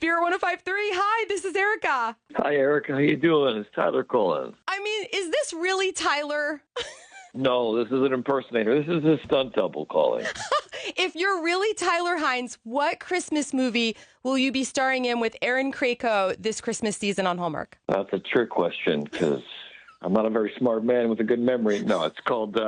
Spirit 105.3. Hi, this is Erica. Hi, Erica. How you doing? It's Tyler calling. I mean, is this really Tyler? No, this is an impersonator. This is a stunt double calling. If you're really Tyler Hynes, what Christmas movie will you be starring in with Aaron Krakow this Christmas season on Hallmark? That's a trick question because I'm not a very smart man with a good memory. No, it's called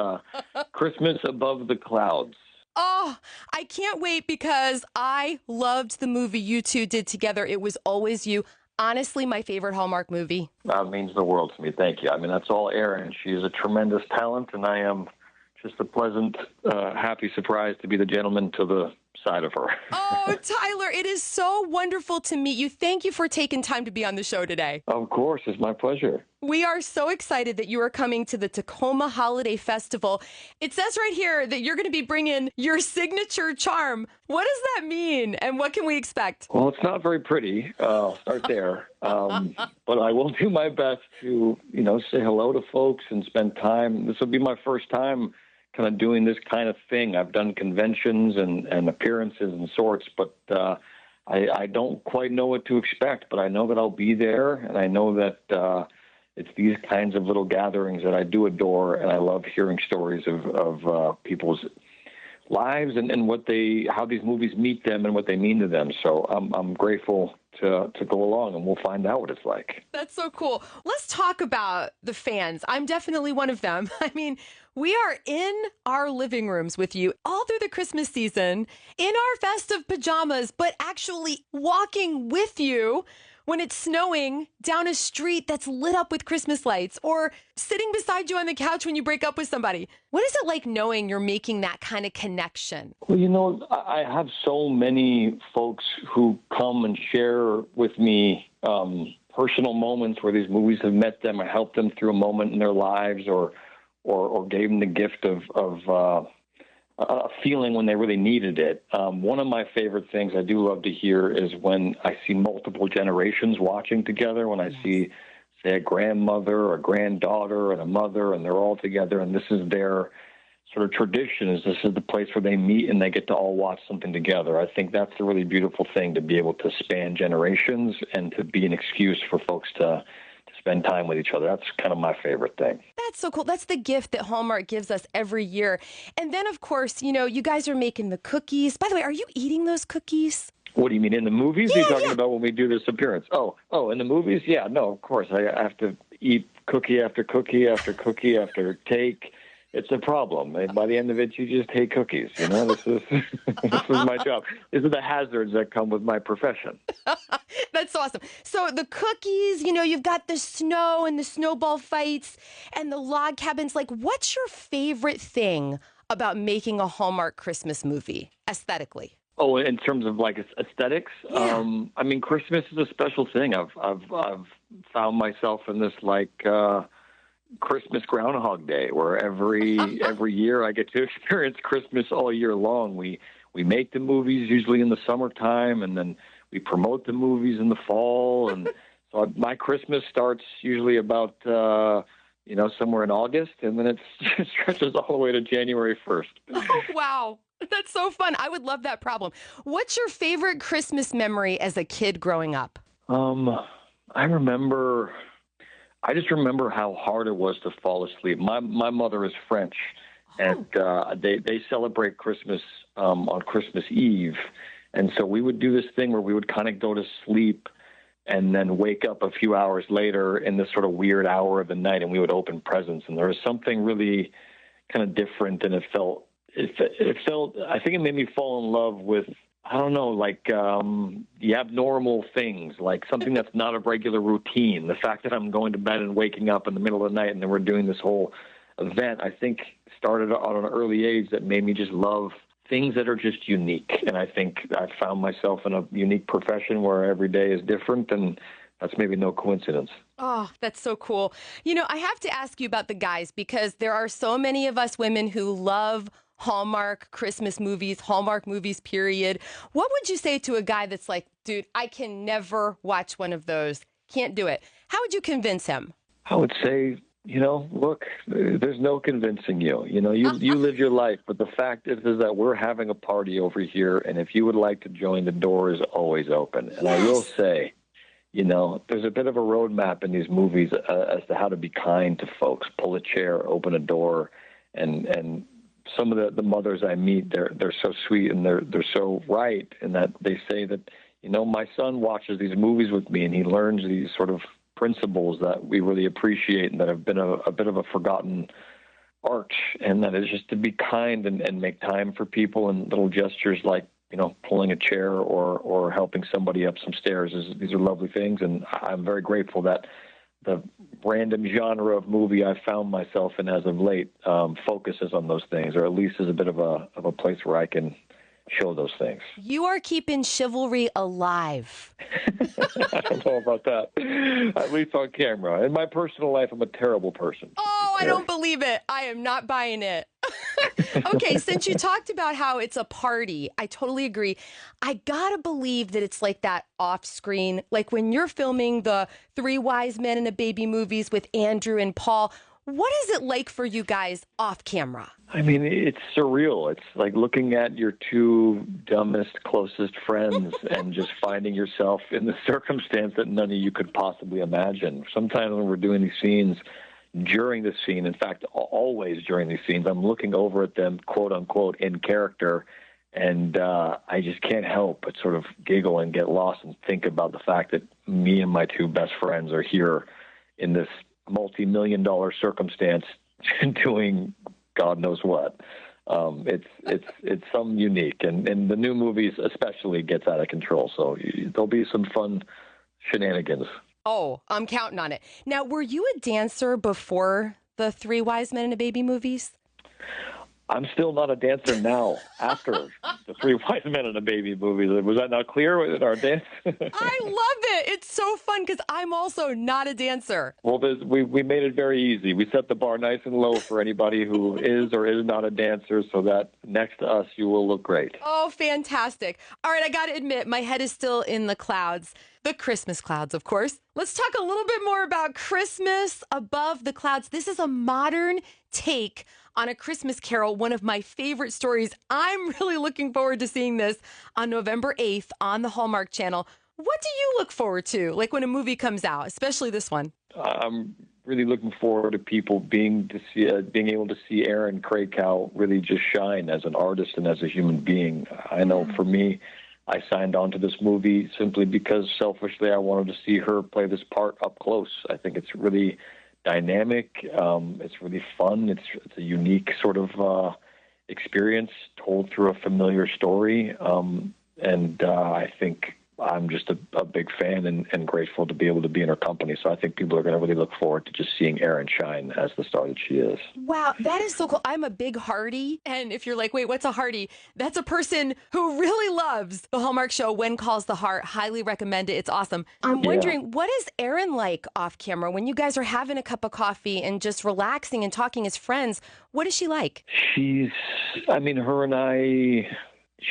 Christmas Above the Clouds. Oh, I can't wait because I loved the movie you two did together. It Was Always You. Honestly, my favorite Hallmark movie. That means the world to me. Thank you. I mean, that's all Erin. She's a tremendous talent, and I am just a pleasant, happy surprise to be the gentleman to the side of her. Oh, Tyler, it is so wonderful to meet you. Thank you for taking time to be on the show today. Of course. It's my pleasure. We are so excited that you are coming to the Tacoma Holiday Festival. It says right here that you're going to be bringing your signature charm. What does that mean, and what can we expect? Well, it's not very pretty. I'll start there. But I will do my best to, say hello to folks and spend time. This will be my first time kind of doing this kind of thing. I've done conventions and appearances and sorts, but I don't quite know what to expect. But I know that I'll be there, and I know that it's these kinds of little gatherings that I do adore, and I love hearing stories of people's lives and how these movies meet them and what they mean to them. So I'm grateful to go along, and we'll find out what it's like. That's so cool. Let's talk about the fans. I'm definitely one of them. I mean, we are in our living rooms with you all through the Christmas season, in our festive pajamas, but actually walking with you when it's snowing down a street that's lit up with Christmas lights, or sitting beside you on the couch when you break up with somebody. What is it like knowing you're making that kind of connection? Well, I have so many folks who come and share with me personal moments where these movies have met them or helped them through a moment in their lives, or gave them the gift of a feeling when they really needed it. One of my favorite things I do love to hear is when I see multiple generations watching together, when I see, say, a grandmother or a granddaughter and a mother, and they're all together, and this is their sort of tradition, is this is the place where they meet and they get to all watch something together. I think that's a really beautiful thing, to be able to span generations and to be an excuse for folks to spend time with each other. That's kind of my favorite thing. That's so cool. That's the gift that Hallmark gives us every year. And then, of course, you guys are making the cookies. By the way, are you eating those cookies? What do you mean, in the movies? Yeah, are you talking about when we do this appearance? Oh, in the movies? Yeah, no, of course. I have to eat cookie after cookie after cookie after take. It's a problem. And by the end of it, you just hate cookies. This is my job. These are the hazards that come with my profession. That's awesome. So the cookies, you've got the snow and the snowball fights and the log cabins. Like, what's your favorite thing about making a Hallmark Christmas movie aesthetically? Oh, in terms of like aesthetics, yeah. Christmas is a special thing. I've found myself in this Christmas Groundhog Day, where every year I get to experience Christmas all year long. We make the movies usually in the summertime, and then we promote the movies in the fall. And so my Christmas starts usually about somewhere in August, and then it stretches all the way to January 1st. Oh, wow. That's so fun. I would love that problem. What's your favorite Christmas memory as a kid growing up? I just remember how hard it was to fall asleep. My mother is French, and they celebrate Christmas on Christmas Eve. And so we would do this thing where we would kind of go to sleep and then wake up a few hours later in this sort of weird hour of the night, and we would open presents. And there was something really kind of different, and it felt, I think it made me fall in love with, I don't know, the abnormal things, like something that's not a regular routine. The fact that I'm going to bed and waking up in the middle of the night and then we're doing this whole event, I think started at an early age that made me just love things that are just unique. And I think I found myself in a unique profession where every day is different, and that's maybe no coincidence. Oh, that's so cool. I have to ask you about the guys, because there are so many of us women who love Hallmark Christmas movies, Hallmark movies, period. What would you say to a guy that's like, dude, I can never watch one of those, can't do it? How would you convince him? I would say Look, there's no convincing you. You live your life, but the fact is that we're having a party over here, and if you would like to join, the door is always open. And I will Yes. say, there's a bit of a roadmap in these movies as to how to be kind to folks. Pull a chair, open a door, and some of the mothers I meet, they're so sweet and they're so right in that they say that, my son watches these movies with me and he learns these sort of principles that we really appreciate and that have been a bit of a forgotten art, and that is just to be kind and make time for people, and little gestures like pulling a chair or helping somebody up some stairs. These are lovely things, and I'm very grateful that the random genre of movie I've found myself in as of late focuses on those things, or at least is a bit of a place where I can show those things. You are keeping chivalry alive. I don't know about that. At least on camera. In my personal life, I'm a terrible person. Oh, I don't believe it. I am not buying it. Okay, since you talked about how it's a party, I totally agree. I gotta believe that it's like that off screen, like when you're filming the Three Wise Men and a Baby movies with Andrew and Paul. What is it like for you guys off camera? I mean, it's surreal. It's like looking at your two dumbest, closest friends and just finding yourself in the circumstance that none of you could possibly imagine. Sometimes when we're doing these scenes, during the scene, in fact, always during these scenes, I'm looking over at them, quote unquote, in character, and I just can't help but sort of giggle and get lost and think about the fact that me and my two best friends are here in this multi-million-dollar circumstance doing God knows what. It's some unique, and the new movies especially gets out of control. So there'll be some fun shenanigans. Oh, I'm counting on it. Now, were you a dancer before the Three Wise Men and a Baby movies? I'm still not a dancer now after the Three Wise Men and a Baby movies. Was that not clear in our dance? I love it. It's so fun because I'm also not a dancer. Well, we made it very easy. We set the bar nice and low for anybody who is or is not a dancer, so that next to us you will look great. Oh, fantastic. All right, I got to admit, my head is still in the clouds. The Christmas clouds, of course. Let's talk a little bit more about Christmas Above the Clouds. This is a modern take on A Christmas Carol, one of my favorite stories. I'm really looking forward to seeing this on November 8th on the Hallmark Channel. What do you look forward to, like when a movie comes out, especially this one? I'm really looking forward to people being able to see Erin Krakow really just shine as an artist and as a human being. I know for me, I signed on to this movie simply because selfishly I wanted to see her play this part up close. I think it's really dynamic. It's really fun. It's a unique sort of experience told through a familiar story. And I think I'm just a big fan and grateful to be able to be in her company. So I think people are going to really look forward to just seeing Erin shine as the star that she is. Wow, that is so cool. I'm a big Hardy. And if you're like, wait, what's a Hardy? That's a person who really loves the Hallmark show When Calls the Heart. Highly recommend it. It's awesome. I'm wondering, what is Erin like off camera when you guys are having a cup of coffee and just relaxing and talking as friends? What is she like? Her and I...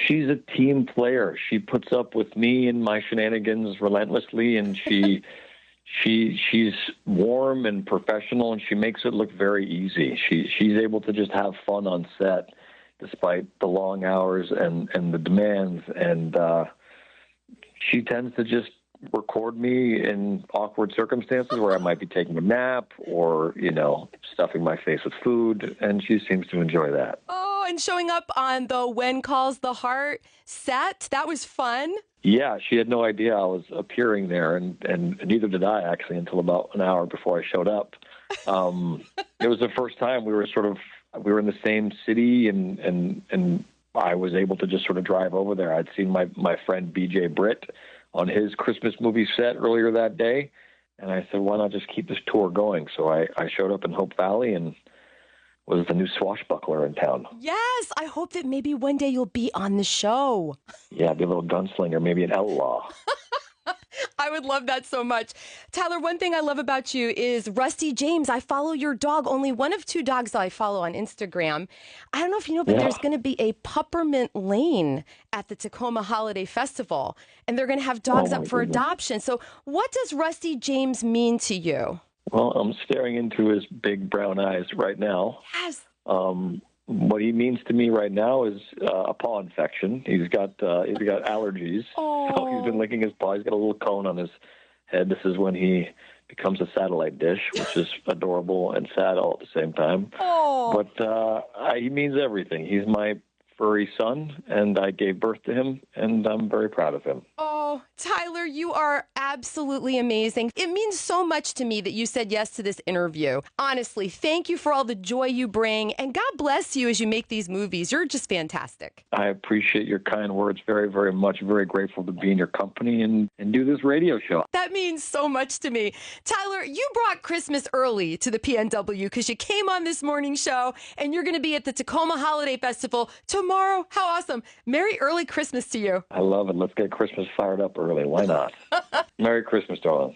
She's a team player. She puts up with me and my shenanigans relentlessly, and she's warm and professional, and she makes it look very easy. She's able to just have fun on set despite the long hours and the demands, and she tends to just record me in awkward circumstances where I might be taking a nap or, stuffing my face with food, and she seems to enjoy that. Oh, and showing up on the When Calls the Heart set. That was fun. Yeah, she had no idea I was appearing there, and neither did I, actually, until about an hour before I showed up. It was the first time we were in the same city, and I was able to just sort of drive over there. I'd seen my friend BJ Britt on his Christmas movie set earlier that day, and I said, why not just keep this tour going? So I showed up in Hope Valley and was the new swashbuckler in town. Yes, I hope that maybe one day you'll be on the show. Yeah, be a little gunslinger, maybe an outlaw. I would love that so much. Tyler, one thing I love about you is Rusty James. I follow your dog, only one of two dogs that I follow on Instagram. I don't know if you know, but there's going to be a Puppermint Lane at the Tacoma Holiday Festival, and they're going to have dogs up for adoption. So what does Rusty James mean to you? Well, I'm staring into his big brown eyes right now. Yes. What he means to me right now is a paw infection. He's got allergies, so he's been Oh. licking his paw. He's got a little cone on his head. This is when he becomes a satellite dish, which is adorable and sad all at the same time. Oh. But he means everything. He's my furry son, and I gave birth to him, and I'm very proud of him. Oh, Tyler, you are absolutely amazing. It means so much to me that you said yes to this interview. Honestly, thank you for all the joy you bring, and God bless you as you make these movies. You're just fantastic. I appreciate your kind words very, very much. Very grateful to be in your company and do this radio show. That means so much to me. Tyler, you brought Christmas early to the PNW because you came on this morning show, and you're going to be at the Tacoma Holiday Festival tomorrow. How awesome. Merry early Christmas to you. I love it. Let's get Christmas fired up early. Why not? Merry Christmas, darling.